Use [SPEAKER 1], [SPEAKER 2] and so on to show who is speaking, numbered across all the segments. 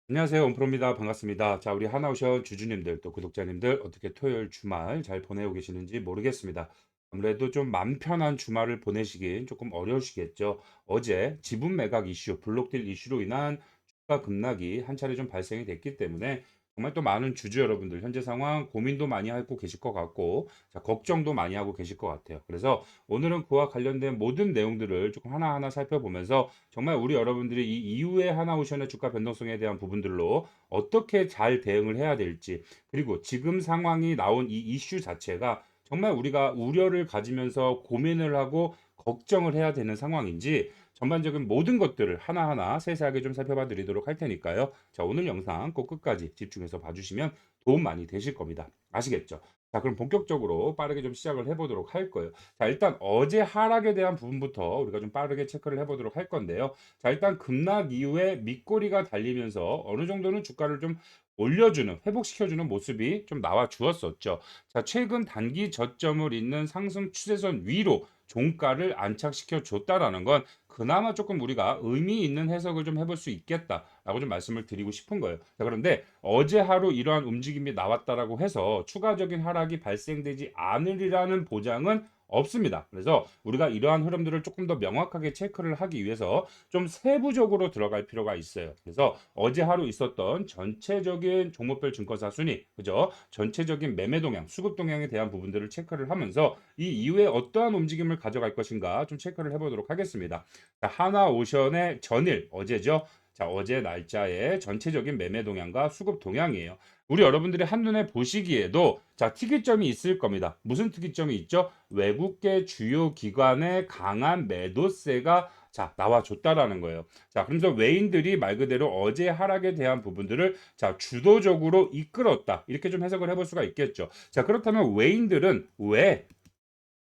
[SPEAKER 1] 안녕하세요. 온프로입니다. 반갑습니다. 자, 우리 하나오션 주주님들 또 구독자님들 어떻게 토요일 주말 잘 보내고 계시는지 모르겠습니다. 아무래도 좀 맘 편한 주말을 보내시긴 조금 어려우시겠죠. 어제 지분 매각 이슈, 블록딜 이슈로 인한 주가 급락이 한 차례 좀 발생이 됐기 때문에 정말 또 많은 주주 여러분들 현재 상황 고민도 많이 하고 계실 것 같고, 자, 걱정도 많이 하고 계실 것 같아요. 그래서 오늘은 그와 관련된 모든 내용들을 조금 하나하나 살펴보면서 정말 우리 여러분들이 이 이후에 하나오션의 주가 변동성에 대한 부분들로 어떻게 잘 대응을 해야 될지, 그리고 지금 상황이 나온 이 이슈 자체가 정말 우리가 우려를 가지면서 고민을 하고 걱정을 해야 되는 상황인지 전반적인 모든 것들을 하나하나 세세하게 좀 살펴봐 드리도록 할 테니까요. 자, 오늘 영상 꼭 끝까지 집중해서 봐주시면 도움 많이 되실 겁니다. 아시겠죠? 자, 그럼 본격적으로 빠르게 좀 시작을 해보도록 할 거예요. 자, 일단 어제 하락에 대한 부분부터 우리가 좀 빠르게 체크를 해보도록 할 건데요. 자, 일단 급락 이후에 밑꼬리가 달리면서 어느 정도는 주가를 좀 올려주는, 회복시켜주는 모습이 좀 나와 주었었죠. 자, 최근 단기 저점을 잇는 상승 추세선 위로 종가를 안착시켜 줬다라는 건 그나마 조금 우리가 의미 있는 해석을 좀 해볼 수 있겠다라고 좀 말씀을 드리고 싶은 거예요. 자, 그런데 어제 하루 이러한 움직임이 나왔다라고 해서 추가적인 하락이 발생되지 않으리라는 보장은 없습니다. 그래서 우리가 이러한 흐름들을 조금 더 명확하게 체크를 하기 위해서 좀 세부적으로 들어갈 필요가 있어요. 그래서 어제 하루 있었던 전체적인 종목별 증권사 순위, 그죠? 전체적인 매매 동향, 수급 동향에 대한 부분들을 체크를 하면서 이 이후에 어떠한 움직임을 가져갈 것인가 좀 체크를 해보도록 하겠습니다. 자, 하나오션의 전일, 어제죠? 자, 어제 날짜의 전체적인 매매 동향과 수급 동향이에요. 우리 여러분들이 한눈에 보시기에도 자, 특이점이 있을 겁니다. 무슨 특이점이 있죠? 외국계 주요 기관의 강한 매도세가 자, 나와줬다라는 거예요. 자, 그러면서 외인들이 말 그대로 어제 하락에 대한 부분들을 자, 주도적으로 이끌었다. 이렇게 좀 해석을 해볼 수가 있겠죠. 자, 그렇다면 외인들은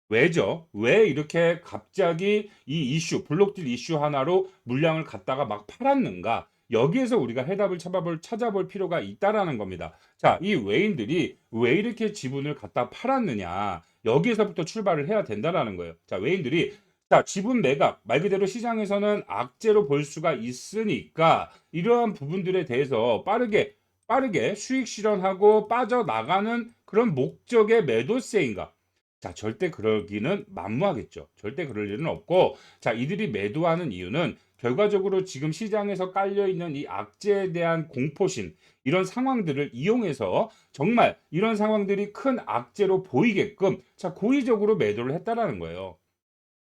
[SPEAKER 1] 왜죠? 왜 이렇게 갑자기 이 이슈, 블록딜 이슈 하나로 물량을 갖다가 막 팔았는가? 여기에서 우리가 해답을 찾아볼 필요가 있다라는 겁니다. 자, 이 외인들이 왜 이렇게 지분을 갖다 팔았느냐? 여기에서부터 출발을 해야 된다라는 거예요. 자, 외인들이 자, 지분 매각, 말 그대로 시장에서는 악재로 볼 수가 있으니까 이러한 부분들에 대해서 빠르게 수익 실현하고 빠져나가는 그런 목적의 매도세인가? 자, 절대 그러기는 만무하겠죠. 절대 그럴 일은 없고, 자, 이들이 매도하는 이유는 결과적으로 지금 시장에서 깔려 있는 이 악재에 대한 공포심, 이런 상황들을 이용해서 정말 이런 상황들이 큰 악재로 보이게끔 자, 고의적으로 매도를 했다라는 거예요.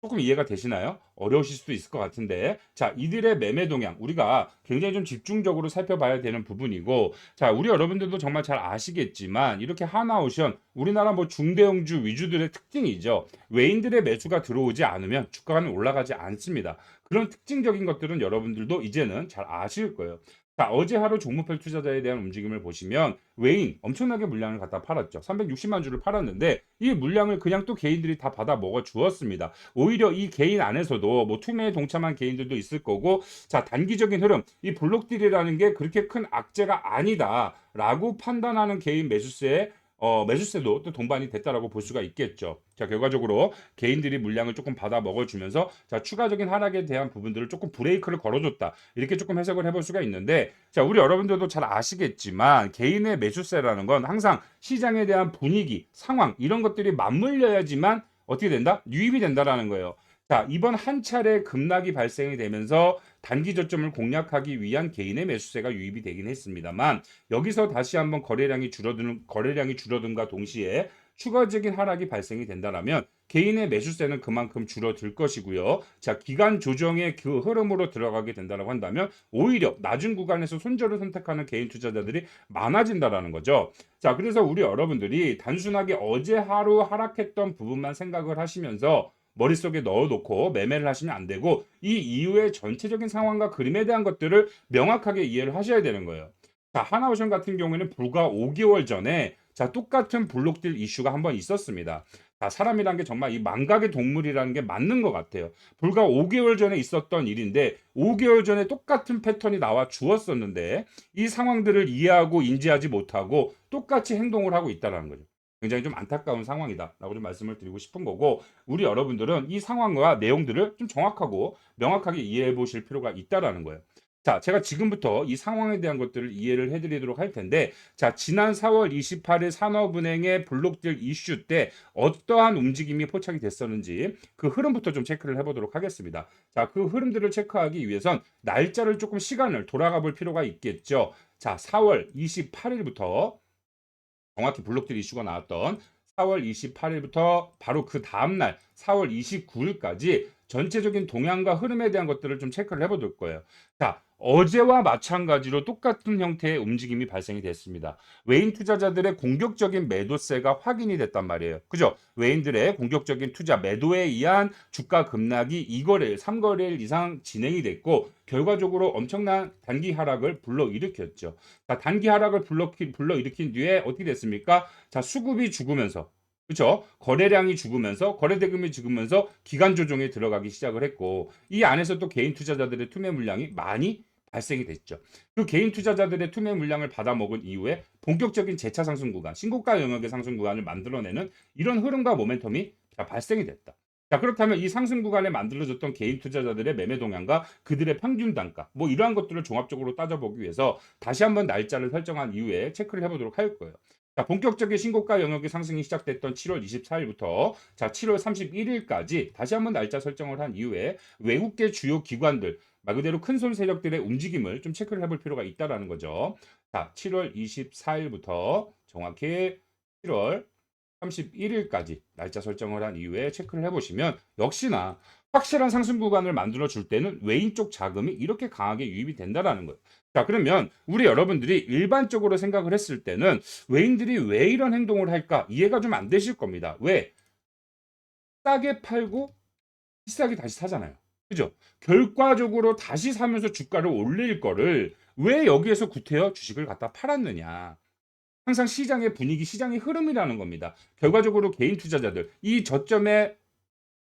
[SPEAKER 1] 조금 이해가 되시나요? 어려우실 수도 있을 것 같은데. 자, 이들의 매매 동향, 우리가 굉장히 좀 집중적으로 살펴봐야 되는 부분이고, 자, 우리 여러분들도 정말 잘 아시겠지만, 이렇게 하나오션, 우리나라 뭐 중대형주 위주들의 특징이죠. 외인들의 매수가 들어오지 않으면 주가는 올라가지 않습니다. 그런 특징적인 것들은 여러분들도 이제는 잘 아실 거예요. 자, 어제 하루 종목별 투자자에 대한 움직임을 보시면 외인 엄청나게 물량을 갖다 팔았죠. 360만 주를 팔았는데 이 물량을 그냥 또 개인들이 다 받아 먹어 주었습니다. 오히려 이 개인 안에서도 뭐 투매에 동참한 개인들도 있을 거고, 자, 단기적인 흐름, 이 블록딜이라는 게 그렇게 큰 악재가 아니다라고 판단하는 개인 매수세에 매수세도 또 동반이 됐다라고 볼 수가 있겠죠. 자, 결과적으로 개인들이 물량을 조금 받아 먹어주면서 자, 추가적인 하락에 대한 부분들을 조금 브레이크를 걸어줬다. 이렇게 조금 해석을 해볼 수가 있는데, 자, 우리 여러분들도 잘 아시겠지만 개인의 매수세라는 건 항상 시장에 대한 분위기, 상황 이런 것들이 맞물려야지만 어떻게 된다? 유입이 된다라는 거예요. 자, 이번 한 차례 급락이 발생이 되면서 단기 저점을 공략하기 위한 개인의 매수세가 유입이 되긴 했습니다만 여기서 다시 한번 거래량이 줄어든과 동시에 추가적인 하락이 발생이 된다라면 개인의 매수세는 그만큼 줄어들 것이고요. 자, 기간 조정의 그 흐름으로 들어가게 된다라고 한다면 오히려 낮은 구간에서 손절을 선택하는 개인 투자자들이 많아진다라는 거죠. 자, 그래서 우리 여러분들이 단순하게 어제 하루 하락했던 부분만 생각을 하시면서 머릿속에 넣어놓고 매매를 하시면 안 되고 이 이후의 전체적인 상황과 그림에 대한 것들을 명확하게 이해를 하셔야 되는 거예요. 자, 하나오션 같은 경우에는 불과 5개월 전에 자, 똑같은 블록딜 이슈가 한번 있었습니다. 자, 사람이란 게 정말 이 망각의 동물이라는 게 맞는 것 같아요. 불과 5개월 전에 있었던 일인데 5개월 전에 똑같은 패턴이 나와 주었었는데 이 상황들을 이해하고 인지하지 못하고 똑같이 행동을 하고 있다는 거죠. 굉장히 좀 안타까운 상황이다라고 좀 말씀을 드리고 싶은 거고 우리 여러분들은 이 상황과 내용들을 좀 정확하고 명확하게 이해해 보실 필요가 있다라는 거예요. 자, 제가 지금부터 이 상황에 대한 것들을 이해를 해 드리도록 할 텐데 자, 지난 4월 28일 산업은행의 블록딜 이슈 때 어떠한 움직임이 포착이 됐었는지 그 흐름부터 좀 체크를 해 보도록 하겠습니다. 자, 그 흐름들을 체크하기 위해선 날짜를 조금 시간을 돌아가 볼 필요가 있겠죠. 자, 4월 28일부터 정확히 블록딜 이슈가 나왔던 4월 28일부터 바로 그 다음 날 4월 29일까지 전체적인 동향과 흐름에 대한 것들을 좀 체크를 해볼 거예요. 자, 어제와 마찬가지로 똑같은 형태의 움직임이 발생이 됐습니다. 외인 투자자들의 공격적인 매도세가 확인이 됐단 말이에요. 그죠? 외인들의 공격적인 투자 매도에 의한 주가 급락이 2거래일, 3거래일 이상 진행이 됐고 결과적으로 엄청난 단기 하락을 불러일으켰죠. 자, 단기 하락을 불러일으킨 뒤에 어떻게 됐습니까? 자, 수급이 죽으면서 그렇죠? 거래량이 죽으면서 거래대금이 죽으면서 기간 조정에 들어가기 시작을 했고 이 안에서 또 개인 투자자들의 투매 물량이 많이 발생이 됐죠. 그 개인 투자자들의 투매 물량을 받아먹은 이후에 본격적인 재차 상승 구간, 신고가 영역의 상승 구간을 만들어내는 이런 흐름과 모멘텀이 발생이 됐다. 자, 그렇다면 이 상승 구간에 만들어졌던 개인 투자자들의 매매 동향과 그들의 평균 단가, 뭐 이러한 것들을 종합적으로 따져보기 위해서 다시 한번 날짜를 설정한 이후에 체크를 해보도록 할 거예요. 자, 본격적인 신고가 영역의 상승이 시작됐던 7월 24일부터 자, 7월 31일까지 다시 한번 날짜 설정을 한 이후에 외국계 주요 기관들 말 그대로 큰손 세력들의 움직임을 좀 체크를 해볼 필요가 있다라는 거죠. 자, 7월 24일부터 정확히 7월 31일까지 날짜 설정을 한 이후에 체크를 해보시면 역시나 확실한 상승 구간을 만들어 줄 때는 외인 쪽 자금이 이렇게 강하게 유입이 된다라는 거예요. 자, 그러면 우리 여러분들이 일반적으로 생각을 했을 때는 외인들이 왜 이런 행동을 할까 이해가 좀 안 되실 겁니다. 왜? 싸게 팔고 비싸게 다시 사잖아요. 그죠? 결과적으로 다시 사면서 주가를 올릴 거를 왜 여기에서 구태여 주식을 갖다 팔았느냐. 항상 시장의 분위기, 시장의 흐름이라는 겁니다. 결과적으로 개인 투자자들, 이 저점에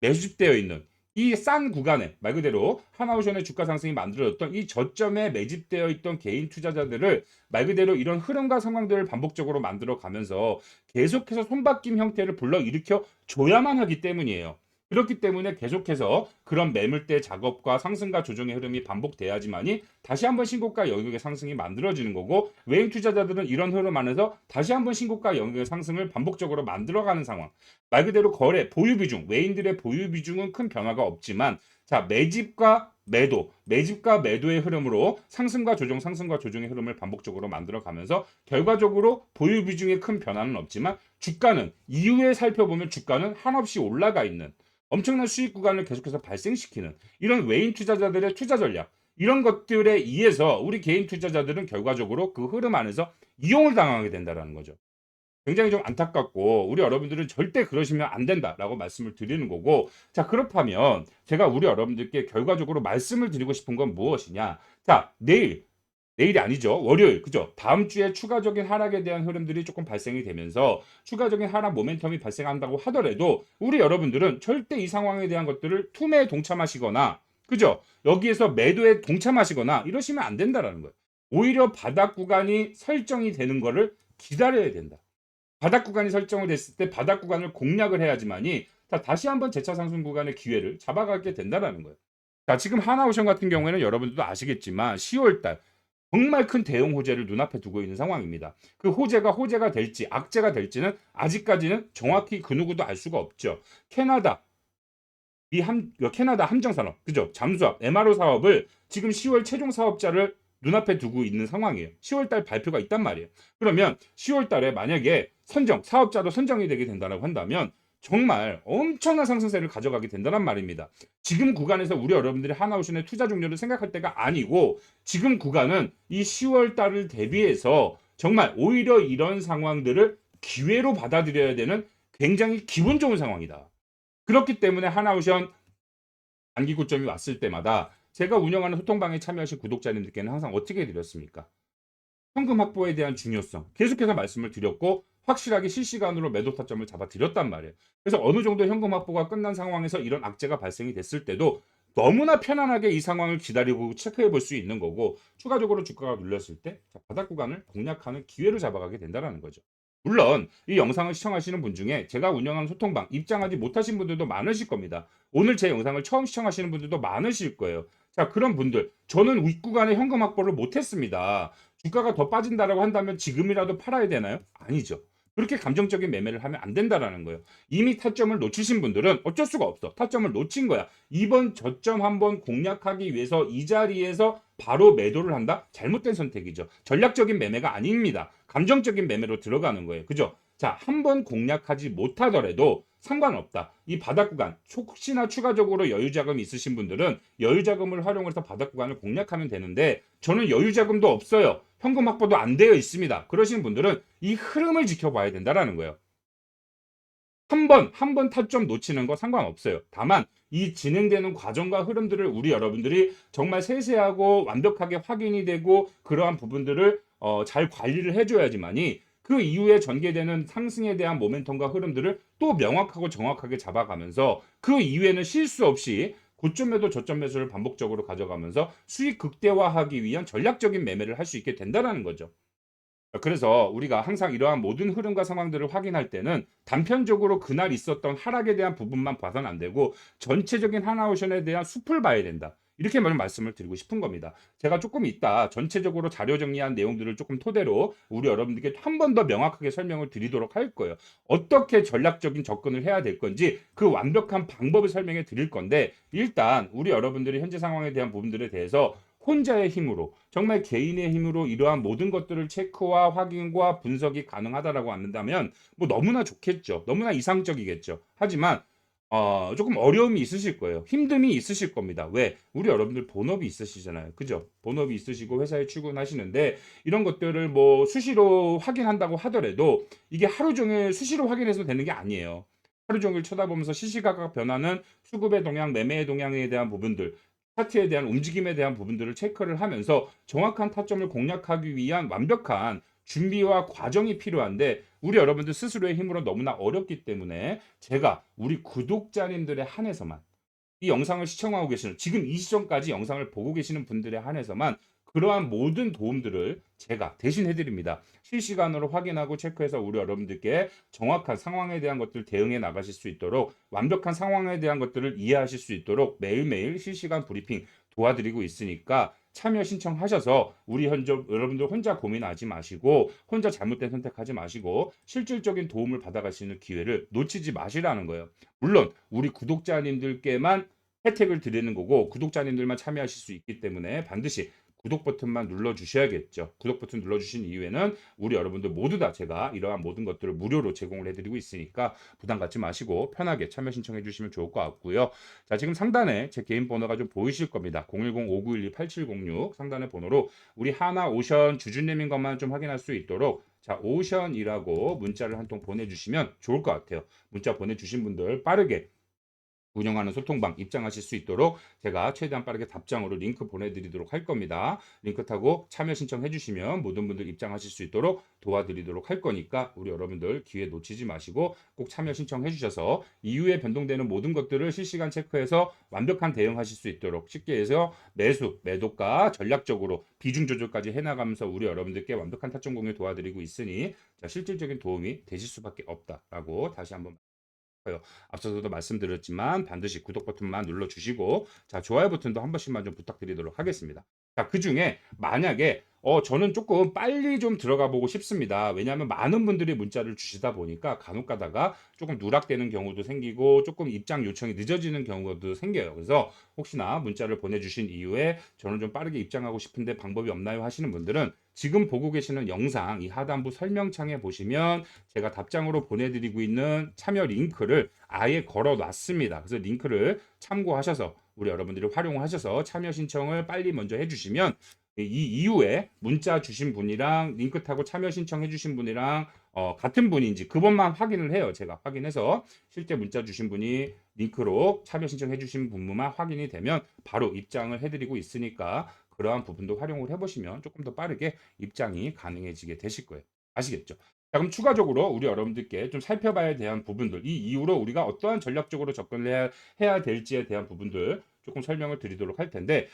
[SPEAKER 1] 매집되어 있는 이 싼 구간에 말 그대로 하나오션의 주가 상승이 만들어졌던 이 저점에 매집되어 있던 개인 투자자들을 말 그대로 이런 흐름과 상황들을 반복적으로 만들어 가면서 계속해서 손바뀜 형태를 불러일으켜 줘야만 하기 때문이에요. 그렇기 때문에 계속해서 그런 매물대 작업과 상승과 조정의 흐름이 반복돼야지만이 다시 한번 신고가 영역의 상승이 만들어지는 거고 외인 투자자들은 이런 흐름 안에서 다시 한번 신고가 영역의 상승을 반복적으로 만들어가는 상황. 말 그대로 거래, 보유 비중, 외인들의 보유 비중은 큰 변화가 없지만 자, 매집과 매도의 흐름으로 상승과 조정, 상승과 조정의 흐름을 반복적으로 만들어 가면서 결과적으로 보유 비중에 큰 변화는 없지만 주가는 이후에 살펴보면 주가는 한없이 올라가 있는 엄청난 수익 구간을 계속해서 발생시키는 이런 외인 투자자들의 투자 전략 이런 것들에 의해서 우리 개인 투자자들은 결과적으로 그 흐름 안에서 이용을 당하게 된다는 거죠. 굉장히 좀 안타깝고 우리 여러분들은 절대 그러시면 안 된다라고 말씀을 드리는 거고 자 그렇다면 제가 우리 여러분들께 결과적으로 말씀을 드리고 싶은 건 무엇이냐 자 내일이 아니죠 월요일 그죠 다음 주에 추가적인 하락에 대한 흐름들이 조금 발생이 되면서 추가적인 하락 모멘텀이 발생한다고 하더라도 우리 여러분들은 절대 이 상황에 대한 것들을 투매에 동참하시거나 그죠 여기에서 매도에 동참하시거나 이러시면 안 된다라는 거예요 오히려 바닥 구간이 설정이 되는 거를 기다려야 된다 바닥 구간이 설정을 됐을 때 바닥 구간을 공략을 해야지만이 자, 다시 한번 재차 상승 구간의 기회를 잡아가게 된다라는 거예요. 자, 지금 하나오션 같은 경우에는 여러분들도 아시겠지만 10월 달 정말 큰 대형 호재를 눈앞에 두고 있는 상황입니다. 그 호재가 될지 악재가 될지는 아직까지는 정확히 그 누구도 알 수가 없죠. 캐나다 함정산업, 그죠? 잠수함, MRO 사업을 지금 10월 최종 사업자를 눈앞에 두고 있는 상황이에요. 10월 달 발표가 있단 말이에요. 그러면 10월 달에 만약에 사업자도 선정이 되게 된다고 한다면 정말 엄청난 상승세를 가져가게 된다는 말입니다. 지금 구간에서 우리 여러분들이 하나오션의 투자 종료를 생각할 때가 아니고 지금 구간은 이 10월 달을 대비해서 정말 오히려 이런 상황들을 기회로 받아들여야 되는 굉장히 기분 좋은 상황이다. 그렇기 때문에 하나오션 단기 고점이 왔을 때마다 제가 운영하는 소통방에 참여하신 구독자님들께는 항상 어떻게 해드렸습니까? 현금 확보에 대한 중요성 계속해서 말씀을 드렸고 확실하게 실시간으로 매도 타점을 잡아드렸단 말이에요. 그래서 어느 정도 현금 확보가 끝난 상황에서 이런 악재가 발생이 됐을 때도 너무나 편안하게 이 상황을 기다리고 체크해 볼 수 있는 거고 추가적으로 주가가 눌렸을 때 바닥 구간을 공략하는 기회로 잡아가게 된다는 거죠. 물론 이 영상을 시청하시는 분 중에 제가 운영하는 소통방 입장하지 못하신 분들도 많으실 겁니다. 오늘 제 영상을 처음 시청하시는 분들도 많으실 거예요. 자, 그런 분들, 저는 윗구간에 현금 확보를 못했습니다. 주가가 더 빠진다라고 한다면 지금이라도 팔아야 되나요? 아니죠. 그렇게 감정적인 매매를 하면 안 된다라는 거예요. 이미 타점을 놓치신 분들은 어쩔 수가 없어. 타점을 놓친 거야. 이번 저점 한번 공략하기 위해서 이 자리에서 바로 매도를 한다? 잘못된 선택이죠. 전략적인 매매가 아닙니다. 감정적인 매매로 들어가는 거예요. 그죠? 자, 한번 공략하지 못하더라도 상관없다. 이 바닥 구간, 혹시나 추가적으로 여유 자금이 있으신 분들은 여유 자금을 활용해서 바닥 구간을 공략하면 되는데, 저는 여유 자금도 없어요. 현금 확보도 안 되어 있습니다. 그러신 분들은 이 흐름을 지켜봐야 된다라는 거예요. 한 번 타점 놓치는 거 상관없어요. 다만 이 진행되는 과정과 흐름들을 우리 여러분들이 정말 세세하고 완벽하게 확인이 되고 그러한 부분들을 잘 관리를 해줘야지만이 그 이후에 전개되는 상승에 대한 모멘텀과 흐름들을 또 명확하고 정확하게 잡아가면서 그 이후에는 실수 없이 고점 매도 저점 매수를 반복적으로 가져가면서 수익 극대화하기 위한 전략적인 매매를 할 수 있게 된다는 거죠. 그래서 우리가 항상 이러한 모든 흐름과 상황들을 확인할 때는 단편적으로 그날 있었던 하락에 대한 부분만 봐서는 안 되고 전체적인 하나오션에 대한 숲을 봐야 된다. 이렇게 말씀을 드리고 싶은 겁니다. 제가 조금 이따 전체적으로 자료 정리한 내용들을 조금 토대로 우리 여러분들께 한 번 더 명확하게 설명을 드리도록 할 거예요. 어떻게 전략적인 접근을 해야 될 건지 그 완벽한 방법을 설명해 드릴 건데, 일단 우리 여러분들이 현재 상황에 대한 부분들에 대해서 혼자의 힘으로, 정말 개인의 힘으로 이러한 모든 것들을 체크와 확인과 분석이 가능하다라고 한다면 뭐 너무나 좋겠죠. 너무나 이상적이겠죠. 하지만 조금 어려움이 있으실 거예요. 힘듦이 있으실 겁니다. 왜? 우리 여러분들 본업이 있으시잖아요. 그죠? 본업이 있으시고 회사에 출근하시는데 이런 것들을 뭐 수시로 확인한다고 하더라도 이게 하루 종일 수시로 확인해서 되는 게 아니에요. 하루 종일 쳐다보면서 시시각각 변하는 수급의 동향, 매매의 동향에 대한 부분들, 차트에 대한 움직임에 대한 부분들을 체크를 하면서 정확한 타점을 공략하기 위한 완벽한 준비와 과정이 필요한데, 우리 여러분들 스스로의 힘으로 너무나 어렵기 때문에 제가 우리 구독자님들에 한해서만, 이 영상을 시청하고 계시는, 지금 이 시점까지 영상을 보고 계시는 분들에 한해서만 그러한 모든 도움들을 제가 대신 해드립니다. 실시간으로 확인하고 체크해서 우리 여러분들께 정확한 상황에 대한 것들 대응해 나가실 수 있도록, 완벽한 상황에 대한 것들을 이해하실 수 있도록 매일매일 실시간 브리핑 도와드리고 있으니까 참여 신청하셔서 우리 현재 여러분들 혼자 고민하지 마시고, 혼자 잘못된 선택하지 마시고 실질적인 도움을 받아가시는 기회를 놓치지 마시라는 거예요. 물론 우리 구독자님들께만 혜택을 드리는 거고 구독자님들만 참여하실 수 있기 때문에 반드시 구독 버튼만 눌러 주셔야겠죠. 구독 버튼 눌러 주신 이후에는 우리 여러분들 모두 다 제가 이러한 모든 것들을 무료로 제공을 해드리고 있으니까 부담 갖지 마시고 편하게 참여 신청해 주시면 좋을 것 같고요. 자, 지금 상단에 제 개인 번호가 좀 보이실 겁니다. 010-5912-8706 상단의 번호로 우리 하나 오션 주주님인 것만 좀 확인할 수 있도록, 자, 오션이라고 문자를 한 통 보내주시면 좋을 것 같아요. 문자 보내주신 분들 빠르게 운영하는 소통방 입장하실 수 있도록 제가 최대한 빠르게 답장으로 링크 보내드리도록 할 겁니다. 링크 타고 참여 신청해 주시면 모든 분들 입장하실 수 있도록 도와드리도록 할 거니까 우리 여러분들 기회 놓치지 마시고 꼭 참여 신청해 주셔서 이후에 변동되는 모든 것들을 실시간 체크해서 완벽한 대응하실 수 있도록, 쉽게 해서 매수, 매도가 전략적으로 비중 조절까지 해나가면서 우리 여러분들께 완벽한 타점 공유 도와드리고 있으니 자, 실질적인 도움이 되실 수밖에 없다라고 다시 한번 요 앞서서도 말씀드렸지만 반드시 구독 버튼만 눌러주시고, 자, 좋아요 버튼도 한 번씩만 좀 부탁드리도록 하겠습니다. 자, 그중에 만약에 저는 조금 빨리 좀 들어가 보고 싶습니다. 왜냐하면 많은 분들이 문자를 주시다 보니까 간혹 가다가 조금 누락되는 경우도 생기고 조금 입장 요청이 늦어지는 경우도 생겨요. 그래서 혹시나 문자를 보내주신 이후에 저는 좀 빠르게 입장하고 싶은데 방법이 없나요 하시는 분들은 지금 보고 계시는 영상 이 하단부 설명창에 보시면 제가 답장으로 보내드리고 있는 참여 링크를 아예 걸어 놨습니다. 그래서 링크를 참고하셔서 우리 여러분들이 활용하셔서 참여 신청을 빨리 먼저 해주시면 이 이후에 문자 주신 분이랑 링크 타고 참여 신청해 주신 분이랑 같은 분인지 그것만 확인을 해요. 제가 확인해서 실제 문자 주신 분이 링크로 참여 신청해 주신 분만 확인이 되면 바로 입장을 해드리고 있으니까 그러한 부분도 활용을 해보시면 조금 더 빠르게 입장이 가능해지게 되실 거예요. 아시겠죠? 자, 그럼 추가적으로 우리 여러분들께 좀 살펴봐야 대한 부분들, 이 이후로 우리가 어떠한 전략적으로 접근을 해야 될지에 대한 부분들 조금 설명을 드리도록 할 텐데,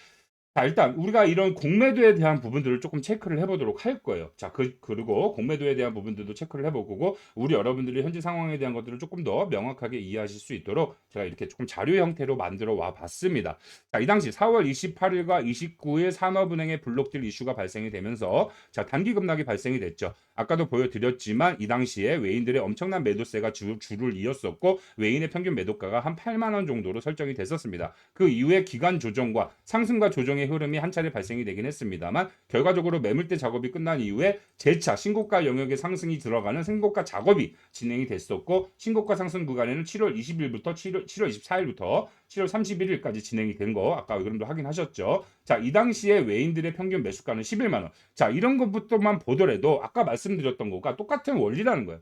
[SPEAKER 1] 자, 일단 우리가 이런 공매도에 대한 부분들을 조금 체크를 해보도록 할 거예요. 자, 그리고 공매도에 대한 부분들도 체크를 해보고 우리 여러분들이 현재 상황에 대한 것들을 조금 더 명확하게 이해하실 수 있도록 제가 이렇게 조금 자료 형태로 만들어 와 봤습니다. 자, 이 당시 4월 28일과 29일 산업은행의 블록딜 이슈가 발생이 되면서 자, 단기 급락이 발생이 됐죠. 아까도 보여드렸지만 이 당시에 외인들의 엄청난 매도세가 줄을 이었었고 외인의 평균 매도가가 한 8만 원 정도로 설정이 됐었습니다. 그 이후에 기간 조정과 상승과 조정의 흐름이 한 차례 발생이 되긴 했습니다만 결과적으로 매물대 작업이 끝난 이후에 재차 신고가 영역의 상승이 들어가는 신고가 작업이 진행이 됐었고 신고가 상승 구간에는 7월 20일부터 7월 24일부터 7월 31일까지 진행이 된 거 아까 그림도 확인하셨죠. 자, 이 당시에 외인들의 평균 매수가는 11만 원. 자, 이런 것부터만 보더라도 아까 말씀드렸던 것과 똑같은 원리라는 거예요.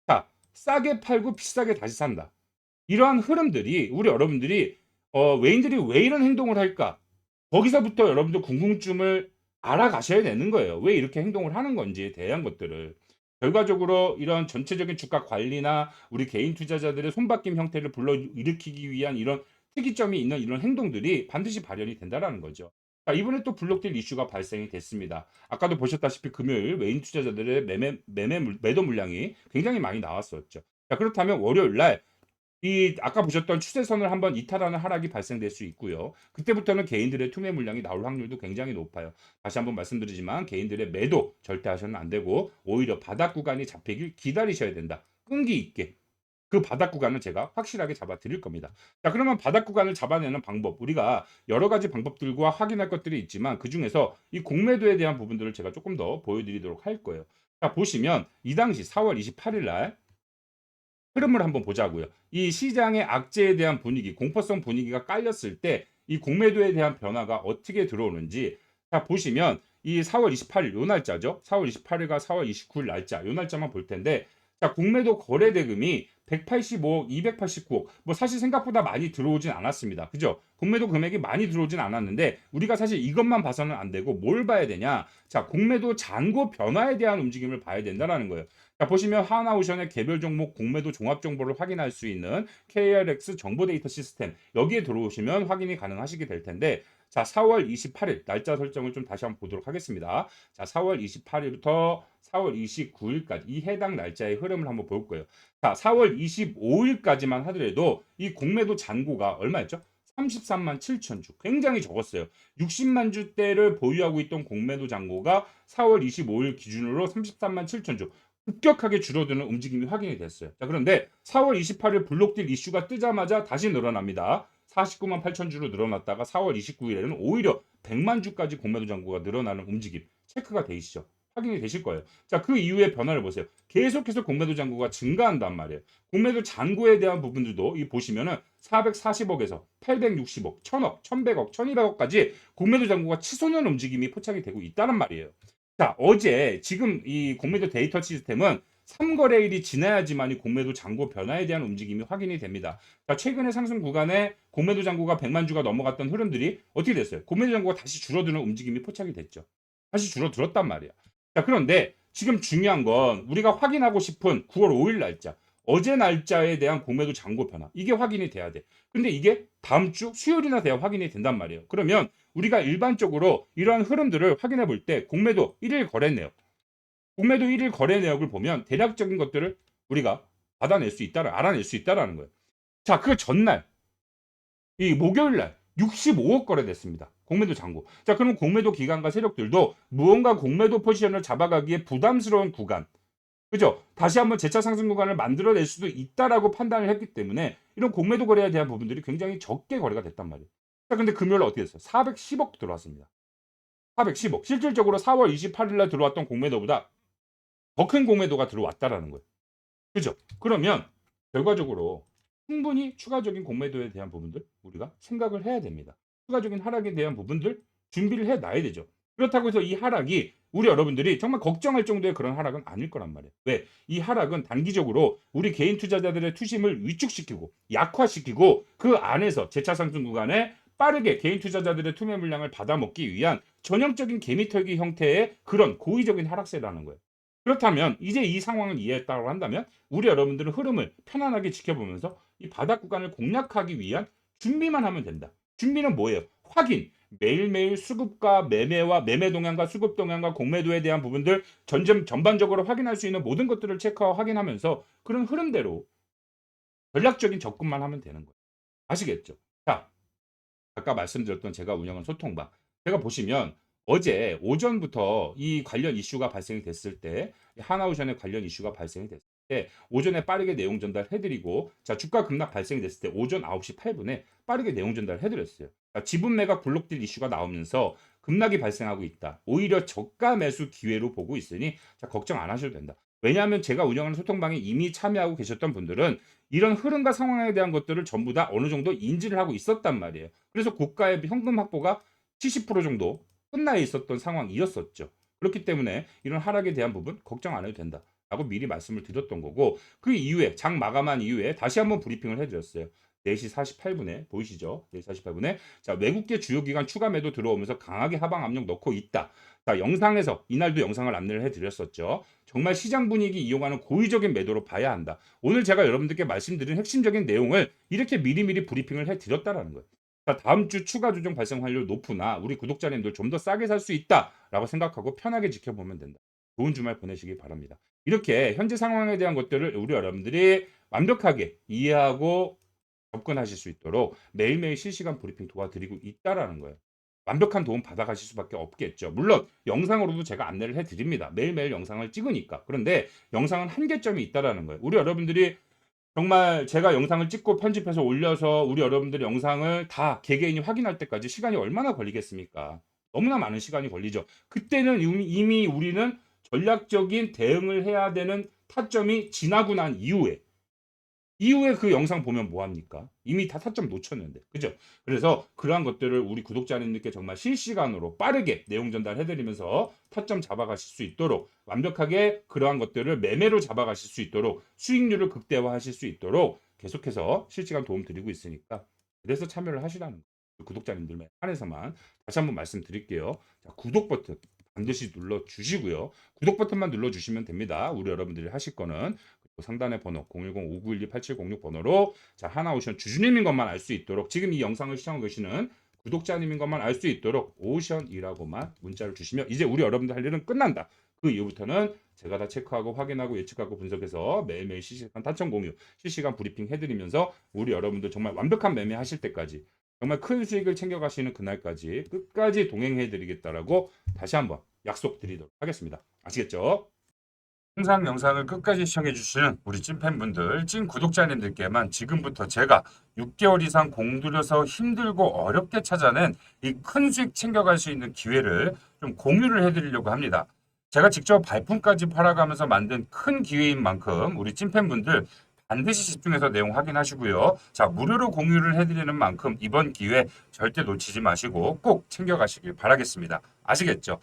[SPEAKER 1] 자, 싸게 팔고 비싸게 다시 산다. 이러한 흐름들이 우리 여러분들이 외인들이 왜 이런 행동을 할까? 거기서부터 여러분들 궁금증을 알아가셔야 되는 거예요. 왜 이렇게 행동을 하는 건지에 대한 것들을. 결과적으로 이런 전체적인 주가 관리나 우리 개인 투자자들의 손바뀜 형태를 불러일으키기 위한 이런 특이점이 있는 이런 행동들이 반드시 발현이 된다라는 거죠. 자, 이번에 또 블록딜 이슈가 발생이 됐습니다. 아까도 보셨다시피 금요일 외인 투자자들의 매도 물량이 굉장히 많이 나왔었죠. 자, 그렇다면 월요일 날 이 아까 보셨던 추세선을 한번 이탈하는 하락이 발생될 수 있고요. 그때부터는 개인들의 투매 물량이 나올 확률도 굉장히 높아요. 다시 한번 말씀드리지만 개인들의 매도 절대 하셔는 안 되고 오히려 바닥 구간이 잡히길 기다리셔야 된다. 끈기 있게. 그 바닥 구간을 제가 확실하게 잡아 드릴 겁니다. 자, 그러면 바닥 구간을 잡아내는 방법. 우리가 여러 가지 방법들과 확인할 것들이 있지만 그중에서 이 공매도에 대한 부분들을 제가 조금 더 보여드리도록 할 거예요. 자, 보시면 이 당시 4월 28일 날 흐름을 한번 보자고요. 이 시장의 악재에 대한 분위기, 공포성 분위기가 깔렸을 때 이 공매도에 대한 변화가 어떻게 들어오는지 자 보시면 이 4월 28일 요 날짜죠. 4월 28일과 4월 29일 날짜 요 날짜만 볼 텐데 자 공매도 거래 대금이 185억, 289억 뭐 사실 생각보다 많이 들어오진 않았습니다. 그죠? 공매도 금액이 많이 들어오진 않았는데 우리가 사실 이것만 봐서는 안 되고 뭘 봐야 되냐? 자 공매도 잔고 변화에 대한 움직임을 봐야 된다라는 거예요. 자, 보시면 하나오션의 개별 종목 공매도 종합 정보를 확인할 수 있는 KRX 정보 데이터 시스템 여기에 들어오시면 확인이 가능하시게 될 텐데 자, 4월 28일 날짜 설정을 좀 다시 한번 보도록 하겠습니다. 자, 4월 28일부터 4월 29일까지 이 해당 날짜의 흐름을 한번 볼 거예요. 자, 4월 25일까지만 하더라도 이 공매도 잔고가 얼마였죠? 33만 7천 주. 굉장히 적었어요. 60만 주대를 보유하고 있던 공매도 잔고가 4월 25일 기준으로 33만 7천 주. 급격하게 줄어드는 움직임이 확인이 됐어요. 자, 그런데 4월 28일 블록딜 이슈가 뜨자마자 다시 늘어납니다. 49만 8천 주로 늘어났다가 4월 29일에는 오히려 100만 주까지 공매도 잔고가 늘어나는 움직임 체크가 돼 있죠. 확인이 되실 거예요. 자, 그 이후의 변화를 보세요. 계속해서 공매도 잔고가 증가한단 말이에요. 공매도 잔고에 대한 부분들도 이 보시면은 440억에서 860억, 1000억, 1100억, 1200억까지 공매도 잔고가 치솟는 움직임이 포착이 되고 있다는 말이에요. 자, 어제 지금 이 공매도 데이터 시스템은 3거래일이 지나야지만 이 공매도 잔고 변화에 대한 움직임이 확인이 됩니다. 자, 최근에 상승 구간에 공매도 잔고가 100만 주가 넘어갔던 흐름들이 어떻게 됐어요? 공매도 잔고가 다시 줄어드는 움직임이 포착이 됐죠. 다시 줄어들었단 말이야. 자, 그런데 지금 중요한 건 우리가 확인하고 싶은 9월 5일 날짜, 어제 날짜에 대한 공매도 잔고 변화, 이게 확인이 돼야 돼. 근데 이게 다음 주 수요일이나 돼야 확인이 된단 말이에요. 그러면 우리가 일반적으로 이러한 흐름들을 확인해 볼 때 공매도 1일 거래 내역, 공매도 1일 거래 내역을 보면 대략적인 것들을 우리가 알아낼 수 있다라는 거예요. 자, 그 전날, 이 목요일 날 65억 거래됐습니다. 공매도 잔고. 자, 그럼 공매도 기관과 세력들도 무언가 공매도 포지션을 잡아가기에 부담스러운 구간, 그죠? 다시 한번 재차 상승 구간을 만들어낼 수도 있다라고 판단을 했기 때문에 이런 공매도 거래에 대한 부분들이 굉장히 적게 거래가 됐단 말이에요. 자, 근데 금요일 어떻게 됐어요? 410억 들어왔습니다. 410억. 실질적으로 4월 28일 날 들어왔던 공매도보다 더 큰 공매도가 들어왔다라는 거예요. 그죠? 그러면 결과적으로 충분히 추가적인 공매도에 대한 부분들 우리가 생각을 해야 됩니다. 추가적인 하락에 대한 부분들 준비를 해 놔야 되죠. 그렇다고 해서 이 하락이 우리 여러분들이 정말 걱정할 정도의 그런 하락은 아닐 거란 말이에요. 왜? 이 하락은 단기적으로 우리 개인 투자자들의 투심을 위축시키고 약화시키고 그 안에서 재차 상승 구간에 빠르게 개인 투자자들의 투매 물량을 받아먹기 위한 전형적인 개미털기 형태의 그런 고의적인 하락세라는 거예요. 그렇다면 이제 이 상황을 이해했다고 한다면 우리 여러분들은 흐름을 편안하게 지켜보면서 이 바닥 구간을 공략하기 위한 준비만 하면 된다. 준비는 뭐예요? 확인. 매일매일 수급과 매매와 매매 동향과 수급 동향과 공매도에 대한 부분들 전반적으로 확인할 수 있는 모든 것들을 체크하고 확인하면서 그런 흐름대로 전략적인 접근만 하면 되는 거예요. 아시겠죠? 자, 아까 말씀드렸던 제가 운영한 소통방. 제가 보시면 어제 오전부터 이 관련 이슈가 발생이 됐을 때, 하나오션의 관련 이슈가 발생이 됐을 때, 오전에 빠르게 내용 전달해드리고, 자, 주가 급락 발생이 됐을 때, 오전 9시 8분에 빠르게 내용 전달해드렸어요. 자, 지분 매각 블록딜 이슈가 나오면서 급락이 발생하고 있다. 오히려 저가 매수 기회로 보고 있으니, 자, 걱정 안 하셔도 된다. 왜냐하면 제가 운영하는 소통방에 이미 참여하고 계셨던 분들은 이런 흐름과 상황에 대한 것들을 전부 다 어느 정도 인지를 하고 있었단 말이에요. 그래서 고가의 현금 확보가 70% 정도 끝나 있었던 상황이었었죠. 그렇기 때문에 이런 하락에 대한 부분 걱정 안 해도 된다. 라고 미리 말씀을 드렸던 거고, 그 이후에 장 마감한 이후에 다시 한번 브리핑을 해드렸어요. 4시 48분에 보이시죠? 4시 48분에 자, 외국계 주요 기관 추가 매도 들어오면서 강하게 하방 압력 넣고 있다. 자, 영상에서 이날도 영상을 안내를 해드렸었죠. 정말 시장 분위기 이용하는 고의적인 매도로 봐야 한다. 오늘 제가 여러분들께 말씀드린 핵심적인 내용을 이렇게 미리미리 브리핑을 해드렸다라는 거예요. 자, 다음 주 추가 조정 발생 확률 높으나 우리 구독자님들 좀 더 싸게 살 수 있다라고 생각하고 편하게 지켜보면 된다. 좋은 주말 보내시기 바랍니다. 이렇게 현재 상황에 대한 것들을 우리 여러분들이 완벽하게 이해하고 접근하실 수 있도록 매일매일 실시간 브리핑 도와드리고 있다라는 거예요. 완벽한 도움 받아가실 수밖에 없겠죠. 물론 영상으로도 제가 안내를 해드립니다. 매일매일 영상을 찍으니까. 그런데 영상은 한계점이 있다라는 거예요. 우리 여러분들이 정말 제가 영상을 찍고 편집해서 올려서 우리 여러분들의 영상을 다 개개인이 확인할 때까지 시간이 얼마나 걸리겠습니까? 너무나 많은 시간이 걸리죠. 그때는 이미 우리는 전략적인 대응을 해야 되는 타점이 지나고 난 이후에 그 영상 보면 뭐 합니까? 이미 다 타점 놓쳤는데. 그죠? 그래서 그러한 것들을 우리 구독자님들께 정말 실시간으로 빠르게 내용 전달해드리면서 타점 잡아가실 수 있도록 완벽하게 그러한 것들을 매매로 잡아가실 수 있도록 수익률을 극대화하실 수 있도록 계속해서 실시간 도움 드리고 있으니까 그래서 참여를 하시라는 거예요. 구독자님들 한해서만 다시 한번 말씀드릴게요. 자, 구독 버튼 반드시 눌러주시고요. 구독 버튼만 눌러주시면 됩니다. 우리 여러분들이 하실 거는 상단의 번호 010-5912-8706 번호로 자, 하나오션 주주님인 것만 알 수 있도록 지금 이 영상을 시청하고 계시는 구독자님인 것만 알 수 있도록 오션이라고만 문자를 주시면 이제 우리 여러분들 할 일은 끝난다. 그 이후부터는 제가 다 체크하고 확인하고 예측하고 분석해서 매일매일 실시간 타점 공유, 실시간 브리핑 해드리면서 우리 여러분들 정말 완벽한 매매 하실 때까지 정말 큰 수익을 챙겨가시는 그날까지 끝까지 동행해드리겠다라고 다시 한번 약속드리도록 하겠습니다. 아시겠죠? 항상 영상을 끝까지 시청해주시는 우리 찐팬분들, 찐 구독자님들께만 지금부터 제가 6개월 이상 공들여서 힘들고 어렵게 찾아낸 이 큰 수익 챙겨갈 수 있는 기회를 좀 공유를 해드리려고 합니다. 제가 직접 발품까지 팔아가면서 만든 큰 기회인 만큼 우리 찐팬분들 반드시 집중해서 내용 확인하시고요. 자, 무료로 공유를 해드리는 만큼 이번 기회 절대 놓치지 마시고 꼭 챙겨가시길 바라겠습니다. 아시겠죠?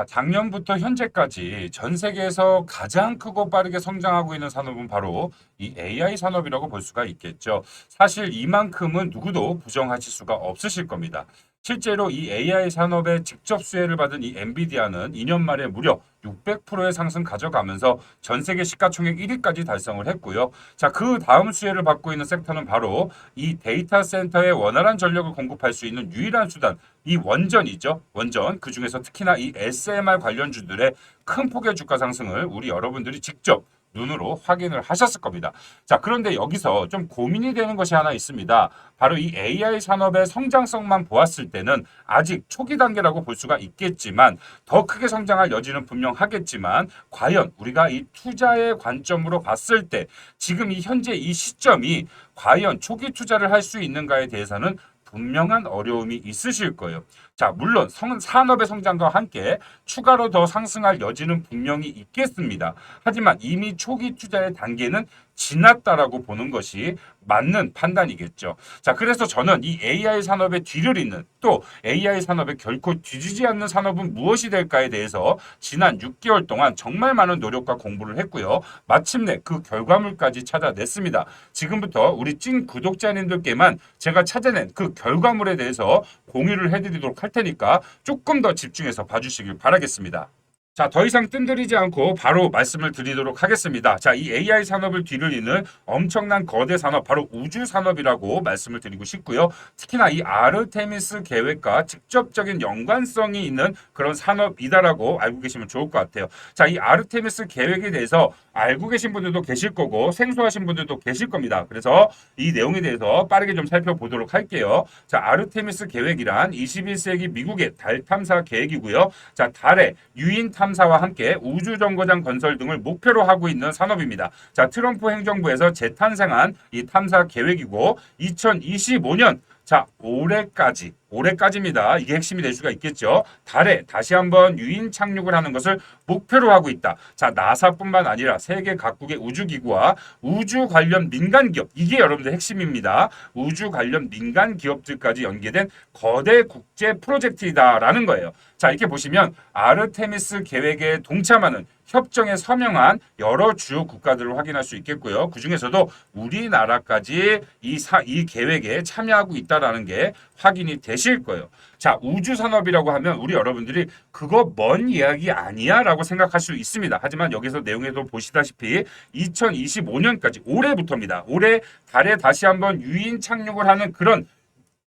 [SPEAKER 1] 작년부터 현재까지 전 세계에서 가장 크고 빠르게 성장하고 있는 산업은 바로 이 AI 산업이라고 볼 수가 있겠죠. 사실 이만큼은 누구도 부정하실 수가 없으실 겁니다. 실제로 이 AI 산업의 직접 수혜를 받은 이 엔비디아는 2년 만에 무려 600%의 상승 가져가면서 전 세계 시가총액 1위까지 달성을 했고요. 자, 그 다음 수혜를 받고 있는 섹터는 바로 이 데이터 센터에 원활한 전력을 공급할 수 있는 유일한 수단, 이 원전이죠. 원전. 그 중에서 특히나 이 SMR 관련주들의 큰 폭의 주가 상승을 우리 여러분들이 직접 눈으로 확인을 하셨을 겁니다. 자, 그런데 여기서 좀 고민이 되는 것이 하나 있습니다. 바로 이 AI 산업의 성장성만 보았을 때는 아직 초기 단계라고 볼 수가 있겠지만 더 크게 성장할 여지는 분명하겠지만 과연 우리가 이 투자의 관점으로 봤을 때 지금 이 현재 이 시점이 과연 초기 투자를 할 수 있는가에 대해서는 분명한 어려움이 있으실 거예요. 자, 물론 산업의 성장과 함께 추가로 더 상승할 여지는 분명히 있겠습니다. 하지만 이미 초기 투자의 단계는 지났다라고 보는 것이 맞는 판단이겠죠. 자, 그래서 저는 이 AI 산업의 뒤를 잇는 또 AI 산업에 결코 뒤지지 않는 산업은 무엇이 될까에 대해서 지난 6개월 동안 정말 많은 노력과 공부를 했고요. 마침내 그 결과물까지 찾아냈습니다. 지금부터 우리 찐 구독자님들께만 제가 찾아낸 그 결과물에 대해서 공유를 해드리도록 할 테니까 조금 더 집중해서 봐주시길 바라겠습니다. 자, 더 이상 뜸들이지 않고 바로 말씀을 드리도록 하겠습니다. 자, 이 AI 산업을 뒤를 잇는 엄청난 거대 산업, 바로 우주 산업이라고 말씀을 드리고 싶고요. 특히나 이 아르테미스 계획과 직접적인 연관성이 있는 그런 산업이다라고 알고 계시면 좋을 것 같아요. 자, 이 아르테미스 계획에 대해서 알고 계신 분들도 계실 거고 생소하신 분들도 계실 겁니다. 그래서 이 내용에 대해서 빠르게 좀 살펴보도록 할게요. 자, 아르테미스 계획이란 21세기 미국의 달 탐사 계획이고요. 자, 달에 유인 탐사와 함께 우주정거장 건설 등을 목표로 하고 있는 산업입니다. 자, 트럼프 행정부에서 재탄생한 이 탐사 계획이고 2025년 자, 올해까지입니다. 이게 핵심이 될 수가 있겠죠. 달에 다시 한번 유인 착륙을 하는 것을 목표로 하고 있다. 자, 나사뿐만 아니라 세계 각국의 우주기구와 우주 관련 민간 기업, 이게 여러분들 핵심입니다. 우주 관련 민간 기업들까지 연계된 거대 국제 프로젝트이다라는 거예요. 자, 이렇게 보시면 아르테미스 계획에 동참하는 협정에 서명한 여러 주요 국가들을 확인할 수 있겠고요. 그 중에서도 우리나라까지 이 계획에 참여하고 있다라는 게 확인이 되실 거예요. 자, 우주 산업이라고 하면 우리 여러분들이 그거 먼 이야기 아니야 라고 생각할 수 있습니다. 하지만 여기서 내용에도 보시다시피 2025년까지 올해부터입니다. 올해 달에 다시 한번 유인 착륙을 하는 그런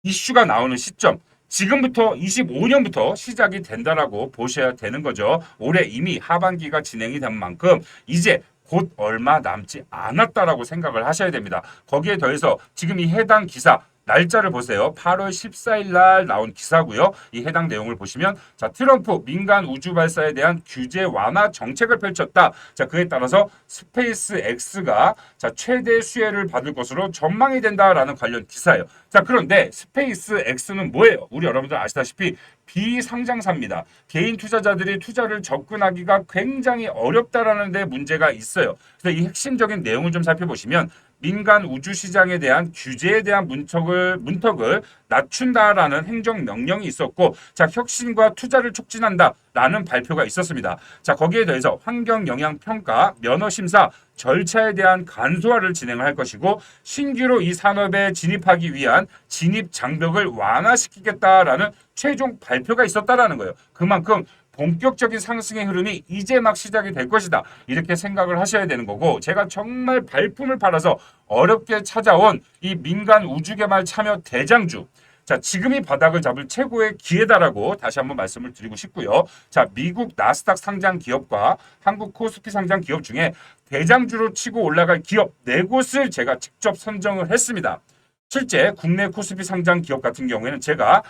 [SPEAKER 1] 이슈가 나오는 시점. 지금부터 25년부터 시작이 된다라고 보셔야 되는 거죠. 올해 이미 하반기가 진행이 된 만큼 이제 곧 얼마 남지 않았다라고 생각을 하셔야 됩니다. 거기에 더해서 지금 이 해당 기사 날짜를 보세요. 8월 14일 날 나온 기사고요. 이 해당 내용을 보시면 자, 트럼프 민간 우주 발사에 대한 규제 완화 정책을 펼쳤다. 자, 그에 따라서 스페이스 X가 자, 최대 수혜를 받을 것으로 전망이 된다라는 관련 기사예요. 자, 그런데 스페이스 X는 뭐예요? 우리 여러분들 아시다시피 비상장사입니다. 개인 투자자들이 투자를 접근하기가 굉장히 어렵다라는 데 문제가 있어요. 그래서 이 핵심적인 내용을 좀 살펴보시면 민간 우주 시장에 대한 규제에 대한 문턱을 낮춘다라는 행정 명령이 있었고, 자, 혁신과 투자를 촉진한다라는 발표가 있었습니다. 자, 거기에 더해서 환경 영향 평가, 면허 심사 절차에 대한 간소화를 진행을 할 것이고, 신규로 이 산업에 진입하기 위한 진입 장벽을 완화시키겠다라는 최종 발표가 있었다라는 거예요. 그만큼 본격적인 상승의 흐름이 이제 막 시작이 될 것이다. 이렇게 생각을 하셔야 되는 거고, 제가 정말 발품을 팔아서 어렵게 찾아온 이 민간 우주개발 참여 대장주. 자, 지금이 바닥을 잡을 최고의 기회다라고 다시 한번 말씀을 드리고 싶고요. 자, 미국 나스닥 상장 기업과 한국 코스피 상장 기업 중에 대장주로 치고 올라갈 기업 4곳을 제가 직접 선정을 했습니다. 실제 국내 코스피 상장 기업 같은 경우에는 제가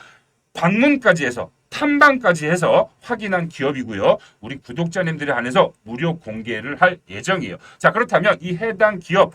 [SPEAKER 1] 방문까지 해서 탐방까지 해서 확인한 기업이고요. 우리 구독자님들에 한해서 무료 공개를 할 예정이에요. 자, 그렇다면 이 해당 기업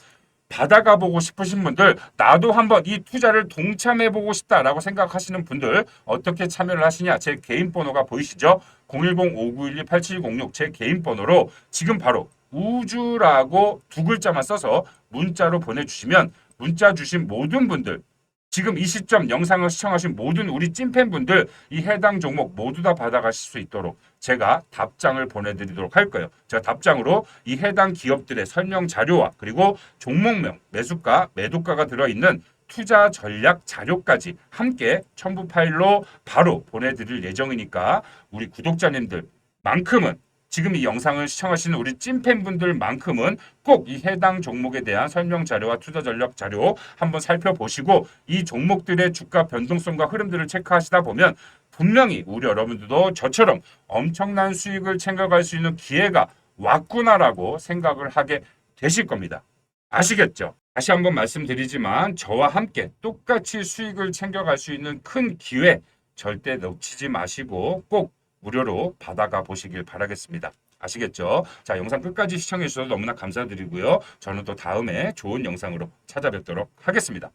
[SPEAKER 1] 받아가 보고 싶으신 분들, 나도 한번 이 투자를 동참해 보고 싶다라고 생각하시는 분들 어떻게 참여를 하시냐? 제 개인 번호가 보이시죠? 010-5912-8706 제 개인 번호로 지금 바로 우주라고 2글자만 써서 문자로 보내주시면 문자 주신 모든 분들, 지금 이 시점 영상을 시청하신 모든 우리 찐팬분들 이 해당 종목 모두 다 받아가실 수 있도록 제가 답장을 보내드리도록 할 거예요. 제가 답장으로 이 해당 기업들의 설명 자료와 그리고 종목명, 매수가, 매도가가 들어있는 투자 전략 자료까지 함께 첨부 파일로 바로 보내드릴 예정이니까 우리 구독자님들만큼은 지금 이 영상을 시청하시는 우리 찐팬분들만큼은 꼭 이 해당 종목에 대한 설명 자료와 투자 전략 자료 한번 살펴보시고 이 종목들의 주가 변동성과 흐름들을 체크하시다 보면 분명히 우리 여러분들도 저처럼 엄청난 수익을 챙겨갈 수 있는 기회가 왔구나라고 생각을 하게 되실 겁니다. 아시겠죠? 다시 한번 말씀드리지만 저와 함께 똑같이 수익을 챙겨갈 수 있는 큰 기회 절대 놓치지 마시고 꼭 무료로 받아가 보시길 바라겠습니다. 아시겠죠? 자, 영상 끝까지 시청해 주셔서 너무나 감사드리고요. 저는 또 다음에 좋은 영상으로 찾아뵙도록 하겠습니다.